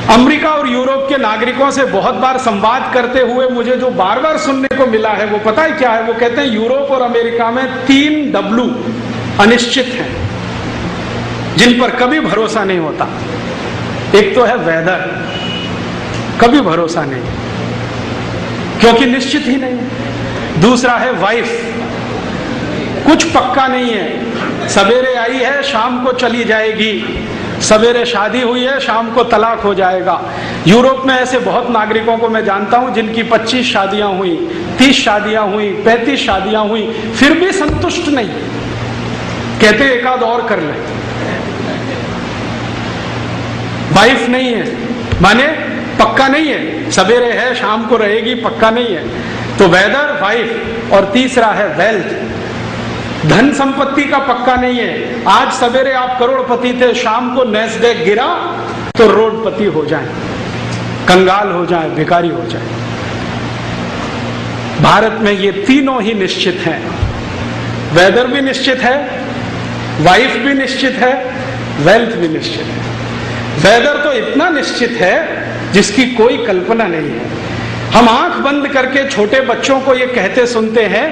America और Europe के नागरिकों से बहुत बार संवाद करते हुए मुझे जो बार बार सुनने को मिला है वो पता है क्या है? वो कहते हैं यूरोप और अमेरिका में 3 W अनिश्चित हैं, जिन पर कभी भरोसा नहीं होता। एक तो है वेदर, कभी भरोसा नहीं क्योंकि निश्चित ही नहीं। दूसरा है वाइफ, कुछ पक्का नहीं है, सवेरे आई है शाम को चली जाएगी, सवेरे शादी हुई है शाम को तलाक हो जाएगा। यूरोप में ऐसे बहुत नागरिकों को मैं जानता हूं जिनकी 25 शादियां हुई, 30 शादियां हुई, 35 शादियां हुई, फिर भी संतुष्ट नहीं, कहते एक आध और कर ले। वाइफ नहीं है माने पक्का नहीं है, सवेरे है शाम को रहेगी, पक्का नहीं है। तो वेदर, वाइफ, और तीसरा है वेल्थ, धन संपत्ति का पक्का नहीं है। आज सवेरे आप करोड़पति थे, शाम को नैस्डैक गिरा तो रोडपति हो जाए, कंगाल हो जाए, भिखारी हो जाए। भारत में ये तीनों ही निश्चित हैं, वेदर भी निश्चित है, वाइफ भी निश्चित है, वेल्थ भी निश्चित है। वेदर तो इतना निश्चित है जिसकी कोई कल्पना नहीं है। हम आंख बंद करके छोटे बच्चों को ये कहते सुनते हैं,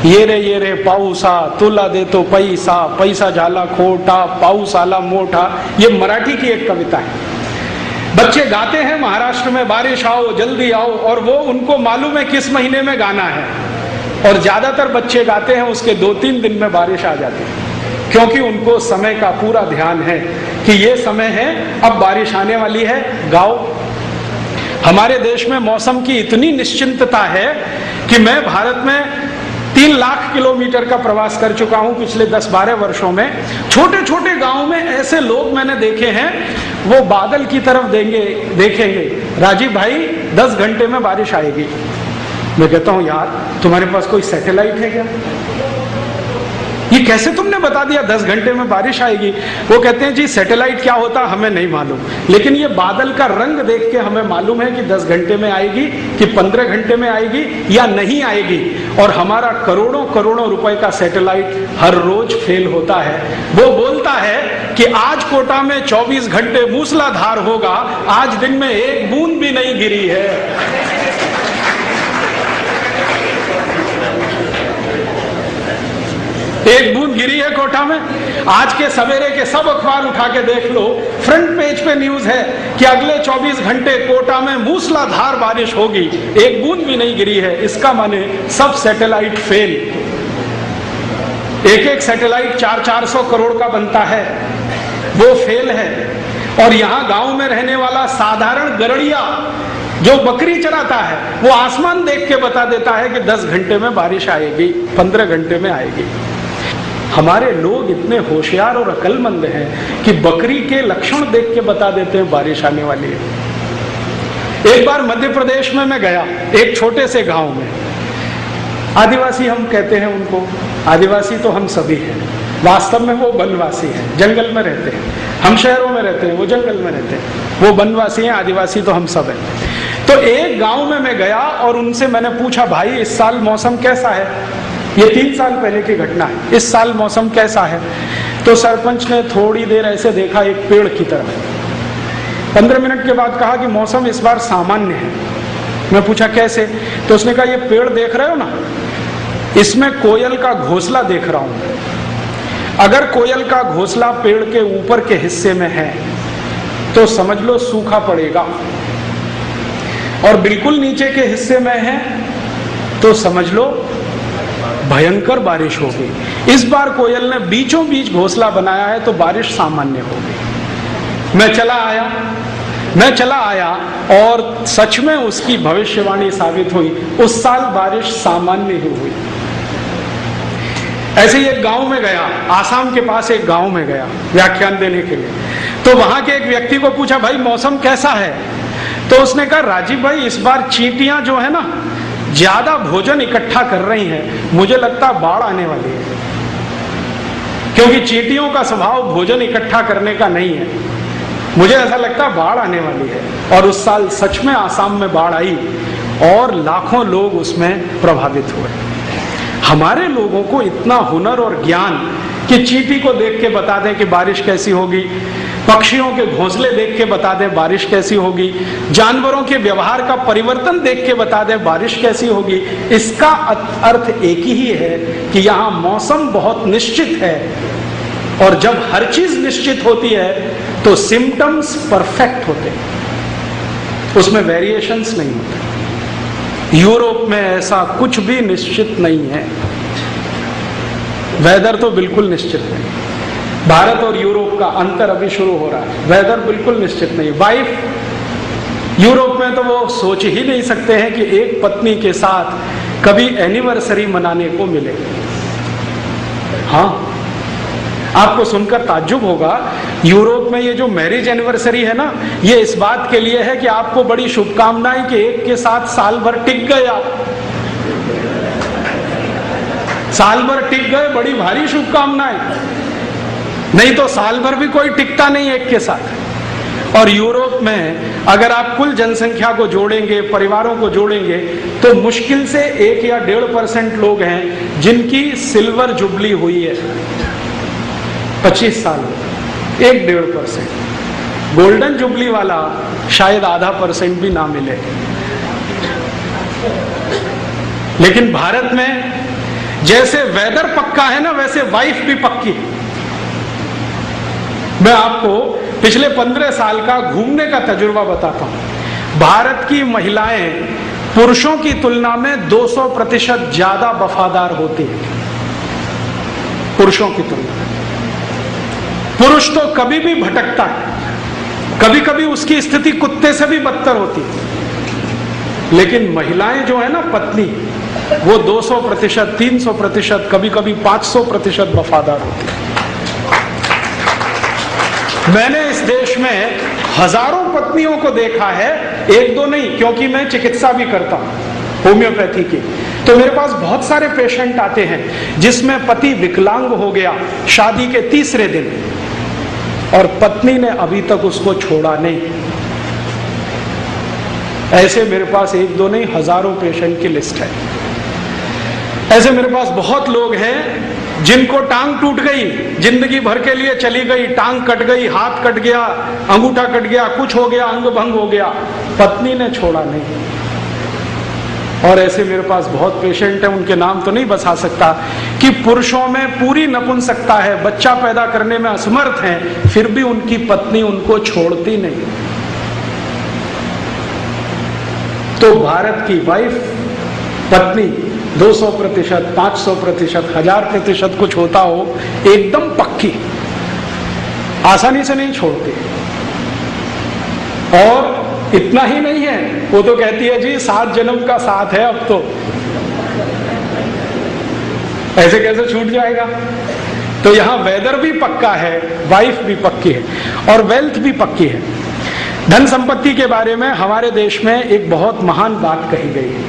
ये रे पाऊसा तुला दे तो पैसा, पैसा झाला खोटा, पाऊस आला मोटा। ये मराठी की एक कविता है। बच्चे गाते हैं महाराष्ट्र में बारिश आओ जल्दी आओ, और वो उनको मालूम है किस महीने में गाना है, और ज्यादातर बच्चे गाते हैं उसके 2-3 दिन में बारिश आ जाती है, क्योंकि उनको समय का पूरा ध्यान है कि ये समय है, अब बारिश आने वाली है, गाओ। हमारे देश में मौसम की इतनी निश्चिंतता है कि मैं भारत में 3 लाख किलोमीटर का प्रवास कर चुका हूं पिछले 10-12 वर्षों में। छोटे छोटे गांव में ऐसे लोग मैंने देखे हैं, वो बादल की तरफ देखेंगे, राजीव भाई 10 घंटे में बारिश आएगी। मैं कहता हूं यार तुम्हारे पास कोई सैटेलाइट है क्या? ये कैसे तुमने बता दिया 10 घंटे में बारिश आएगी? वो कहते हैं जी सैटेलाइट क्या होता हमें नहीं मालूम, लेकिन ये बादल का रंग देख के हमें मालूम है कि 10 घंटे में आएगी कि 15 घंटे में आएगी या नहीं आएगी। और हमारा करोड़ों करोड़ों रुपए का सैटेलाइट हर रोज फेल होता है। वो बोलता है कि आज कोटा में 24 घंटे मूसलाधार होगा, आज दिन में एक बूंद भी नहीं गिरी है। एक बूंद गिरी है कोटा में। आज के सवेरे के सब अखबार उठा के देख लो, फ्रंट पेज पे न्यूज है कि अगले 24 घंटे कोटा में मूसलाधार बारिश होगी, एक बूंद भी नहीं गिरी है। इसका माने सब सैटेलाइट फेल। एक सैटेलाइट 400 करोड़ का बनता है, वो फेल है। और यहां गांव में रहने वाला साधारण गरड़िया जो बकरी चराता है, वो आसमान देख के बता देता है कि 10 घंटे में बारिश आएगी, 15 घंटे में आएगी। हमारे लोग इतने होशियार और अक्लमंद हैं कि बकरी के लक्षण देख के बता देते हैं बारिश आने वाली है। एक बार मध्य प्रदेश में मैं गया, एक छोटे से गांव में। आदिवासी हम कहते हैं उनको, आदिवासी तो हम सभी हैं, वास्तव में वो वनवासी हैं, जंगल में रहते हैं। हम शहरों में रहते हैं, वो जंगल में रहते हैं। वो वनवासी हैं, आदिवासी तो हम सब हैं। तो एक गांव में मैं गया और उनसे मैंने पूछा, भाई इस साल मौसम कैसा है? ये 3 साल पहले की घटना है, इस साल मौसम कैसा है? तो सरपंच ने थोड़ी देर ऐसे देखा एक पेड़ की तरफ, 15 मिनट के बाद कहा कि मौसम इस बार सामान्य है। मैं पूछा कैसे? तो उसने कहा ये पेड़ देख रहे हो ना, इसमें कोयल का घोंसला देख रहा हूं। अगर कोयल का घोंसला पेड़ के ऊपर के हिस्से में है तो समझ लो सूखा पड़ेगा, और बिल्कुल नीचे के हिस्से में है तो समझ लो भयंकर बारिश होगी। इस बार कोयल ने बीचों बीच घोंसला बनाया है तो बारिश सामान्य होगी। मैं चला आया और सच में उसकी भविष्यवाणी साबित हुई। उस साल बारिश सामान्य ही हुई। ऐसे ही एक गांव में गया, आसाम के पास एक गांव में गया व्याख्यान देने के लिए। तो वहां के एक व्यक्ति को पूछा, भाई मौसम कैसा है? तो उसने कहा, राजीव भाई इस बार चींटियां जो है ना ज्यादा भोजन इकट्ठा कर रही हैं, मुझे लगता है बाढ़ आने वाली है। क्योंकि चींटियों का स्वभाव भोजन इकट्ठा करने का नहीं है। मुझे ऐसा लगता है बाढ़ आने वाली है। और उस साल सच में आसाम में बाढ़ आई और लाखों लोग उसमें प्रभावित हुए। हमारे लोगों को इतना हुनर और ज्ञान कि चींटी को देख के बता दें कि बारिश कैसी होगी, पक्षियों के घोंसले देख के बता दें बारिश कैसी होगी, जानवरों के व्यवहार का परिवर्तन देख के बता दें बारिश कैसी होगी। इसका अर्थ एक ही है कि यहाँ मौसम बहुत निश्चित है, और जब हर चीज निश्चित होती है तो सिम्टम्स परफेक्ट होते हैं, उसमें वेरिएशंस नहीं होते। यूरोप में ऐसा कुछ भी निश्चित नहीं है, वेदर तो बिल्कुल निश्चित नहीं। भारत और यूरोप का अंतर अभी शुरू हो रहा है, वेदर बिल्कुल निश्चित नहीं। वाइफ यूरोप में तो वो सोच ही नहीं सकते हैं कि एक पत्नी के साथ कभी एनिवर्सरी मनाने को मिले। हाँ, आपको सुनकर ताज्जुब होगा, यूरोप में ये जो मैरिज एनिवर्सरी है ना, ये इस बात के लिए है कि आपको बड़ी शुभकामनाएं कि एक के साथ साल भर टिक गए आप, साल भर टिक गए, बड़ी भारी शुभकामनाएं। नहीं तो साल भर भी कोई टिकता नहीं एक के साथ। और यूरोप में अगर आप कुल जनसंख्या को जोड़ेंगे, परिवारों को जोड़ेंगे, तो मुश्किल से 1 या 1.5% लोग हैं जिनकी सिल्वर जुबली हुई है 25 साल में, 1-1.5%। गोल्डन जुबली वाला शायद 0.5% भी ना मिले। लेकिन भारत में जैसे वेदर पक्का है ना, वैसे वाइफ भी पक्की है। मैं आपको पिछले 15 साल का घूमने का तजुर्बा बताता हूं। भारत की महिलाएं पुरुषों की तुलना में 200% ज्यादा वफादार होती हैं, पुरुषों की तुलना में। पुरुष तो कभी भी भटकता है, कभी कभी उसकी स्थिति कुत्ते से भी बदतर होती है, लेकिन महिलाएं जो है ना, पत्नी, वो 200%, 300%, कभी कभी 500% वफादार होती है। मैंने इस देश में हजारों पत्नियों को देखा है, एक दो नहीं, क्योंकि मैं चिकित्सा भी करता हूं होम्योपैथी की। तो मेरे पास बहुत सारे पेशेंट आते हैं जिसमें पति विकलांग हो गया शादी के 3रे दिन, और पत्नी ने अभी तक उसको छोड़ा नहीं। ऐसे मेरे पास एक दो नहीं, हजारों पेशेंट की लिस्ट है। ऐसे मेरे पास बहुत लोग हैं जिनको टांग टूट गई, जिंदगी भर के लिए चली गई, टांग कट गई, हाथ कट गया, अंगूठा कट गया, कुछ हो गया, अंग भंग हो गया, पत्नी ने छोड़ा नहीं। और ऐसे मेरे पास बहुत पेशेंट हैं, उनके नाम तो नहीं बता सकता, कि पुरुषों में पूरी नपुंसकता है, बच्चा पैदा करने में असमर्थ हैं, फिर भी उनकी पत्नी उनको छोड़ती नहीं। तो भारत की वाइफ, पत्नी 200%, 500%, 1000% कुछ होता हो, एकदम पक्की, आसानी से नहीं छोड़ती। और इतना ही नहीं है, वो तो कहती है जी 7 जन्म का साथ है अब तो, ऐसे कैसे छूट जाएगा। तो यहां वेदर भी पक्का है, वाइफ भी पक्की है, और वेल्थ भी पक्की है। धन संपत्ति के बारे में हमारे देश में एक बहुत महान बात कही गई है,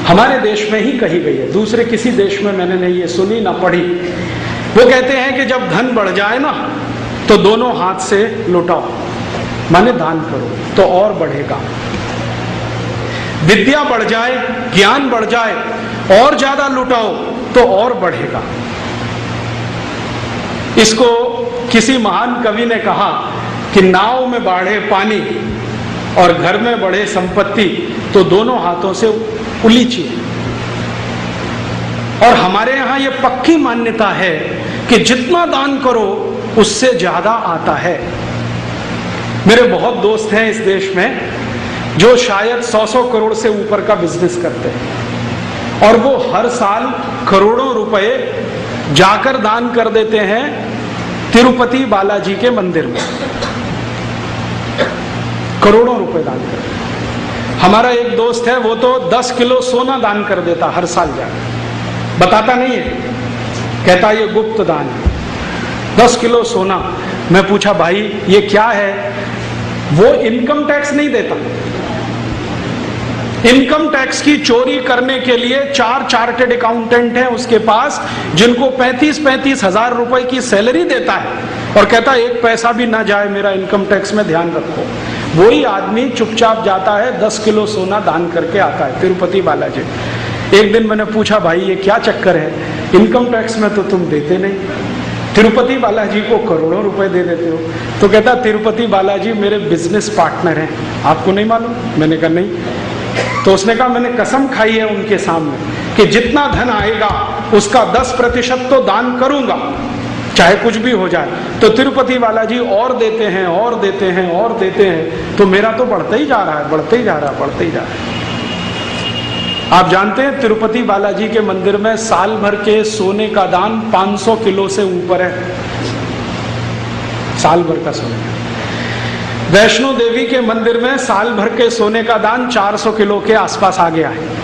हमारे देश में ही कही गई है, दूसरे किसी देश में मैंने नहीं ये सुनी ना पढ़ी। वो कहते हैं कि जब धन बढ़ जाए ना, तो दोनों हाथ से लुटाओ, माने दान करो, तो और बढ़ेगा। विद्या बढ़ जाए, ज्ञान बढ़ जाए, और ज्यादा लुटाओ तो और बढ़ेगा। इसको किसी महान कवि ने कहा कि नाव में बाढ़े पानी और घर में बढ़े संपत्ति, तो दोनों हाथों से उलीचिए। और हमारे यहां यह पक्की मान्यता है कि जितना दान करो उससे ज्यादा आता है। मेरे बहुत दोस्त हैं इस देश में जो शायद 100 करोड़ से ऊपर का बिजनेस करते हैं, और वो हर साल करोड़ों रुपए जाकर दान कर देते हैं तिरुपति बालाजी के मंदिर में, करोड़ों रुपए दान करते हैं। हमारा एक दोस्त है, वो तो 10 किलो सोना दान कर देता हर साल जाकर, बताता नहीं है, कहता ये गुप्त दान है, 10 किलो सोना। मैं पूछा भाई ये क्या है? वो इनकम टैक्स नहीं देता, इनकम टैक्स की चोरी करने के लिए 4 चार्टेड अकाउंटेंट हैं उसके पास, जिनको 35-35 हजार रुपए की सैलरी देता है, और कहता है 1 पैसा भी ना जाए मेरा इनकम टैक्स में, ध्यान रखो। वही आदमी चुपचाप जाता है, 10 किलो सोना दान करके आता है तिरुपति बालाजी। एक दिन मैंने पूछा भाई ये क्या चक्कर है, इनकम टैक्स में तो तुम देते नहीं। तिरुपति बालाजी को करोड़ों रुपए दे देते हो। तो कहता तिरुपति बालाजी मेरे बिजनेस पार्टनर हैं, आपको नहीं मालूम? मैंने कहा नहीं। तो उसने कहा मैंने कसम खाई है उनके सामने कि जितना धन आएगा उसका 10% तो दान करूंगा, चाहे कुछ भी हो जाए। तो तिरुपति बालाजी और देते हैं और देते हैं और देते हैं, तो मेरा तो बढ़ता ही जा रहा है, बढ़ते ही जा रहा है, बढ़ते ही जा रहा है। आप जानते हैं तिरुपति बालाजी के मंदिर में साल भर के सोने का दान 500 किलो से ऊपर है, साल भर का सोने। वैष्णो देवी के मंदिर में साल भर के सोने का दान 400 किलो के आसपास आ गया है।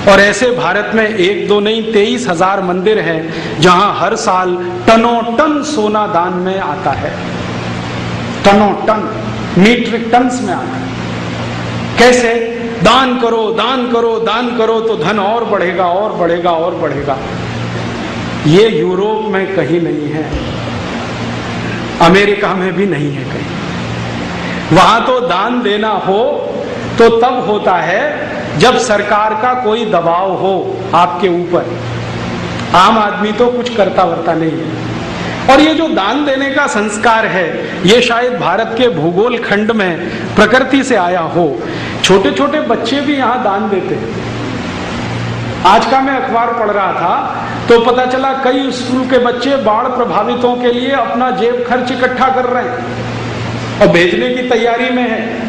और ऐसे भारत में 1 2 नहीं 23,000 मंदिर हैं जहां हर साल टनों टन सोना दान में आता है, टनों टन, मीट्रिक टन्स में आता है। कैसे? दान करो, दान करो, दान करो तो धन और बढ़ेगा और बढ़ेगा और बढ़ेगा। ये यूरोप में कहीं नहीं है, अमेरिका में भी नहीं है कहीं। वहां तो दान देना हो तो तब होता है जब सरकार का कोई दबाव हो आपके ऊपर। आम आदमी तो कुछ करता वर्ता नहीं है। और ये जो दान देने का संस्कार है, ये शायद भारत के भूगोल खंड में प्रकृति से आया हो। छोटे छोटे बच्चे भी यहाँ दान देते हैं। आज का मैं अखबार पढ़ रहा था तो पता चला कई स्कूल के बच्चे बाढ़ प्रभावितों के लिए अपना जेब खर्च इकट्ठा कर रहे हैं और भेजने की तैयारी में है।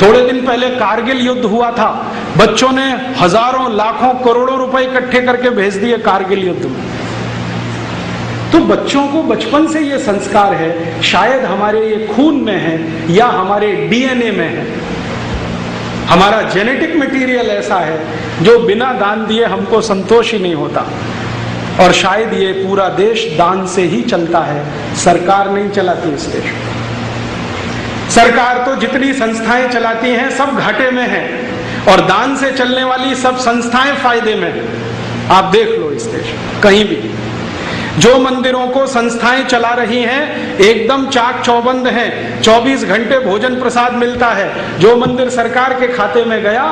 थोड़े दिन पहले कारगिल युद्ध हुआ था, बच्चों ने हजारों लाखों करोड़ों रुपए इकट्ठे करके भेज दिए कारगिल युद्ध में। तो बच्चों को बचपन से ये संस्कार है, शायद हमारे ये खून में है या हमारे डीएनए में है। हमारा जेनेटिक मटेरियल ऐसा है जो बिना दान दिए हमको संतोष ही नहीं होता। और शायद ये पूरा देश दान से ही चलता है, सरकार नहीं चलाती इस देश में। सरकार तो जितनी संस्थाएं चलाती हैं सब घाटे में है और दान से चलने वाली सब संस्थाएं फायदे में है। आप देख लो इस देश में कहीं भी जो मंदिरों को संस्थाएं चला रही हैं एकदम चाक चौबंद हैं, 24 घंटे भोजन प्रसाद मिलता है। जो मंदिर सरकार के खाते में गया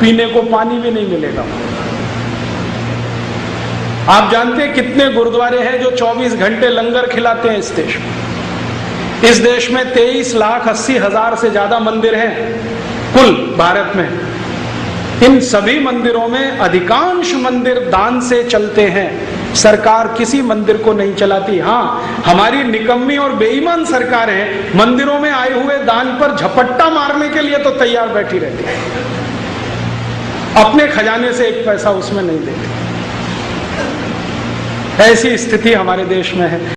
पीने को पानी भी नहीं मिलेगा। आप जानते हैं कितने गुरुद्वारे हैं जो 24 घंटे लंगर खिलाते हैं इस देश में? इस देश में 23,80,000 से ज्यादा मंदिर हैं कुल भारत में। इन सभी मंदिरों में अधिकांश मंदिर दान से चलते हैं, सरकार किसी मंदिर को नहीं चलाती। हाँ, हमारी निकम्मी और बेईमान सरकार है मंदिरों में आए हुए दान पर झपट्टा मारने के लिए तो तैयार बैठी रहती है, अपने खजाने से 1 पैसा उसमें नहीं देती। ऐसी स्थिति हमारे देश में है।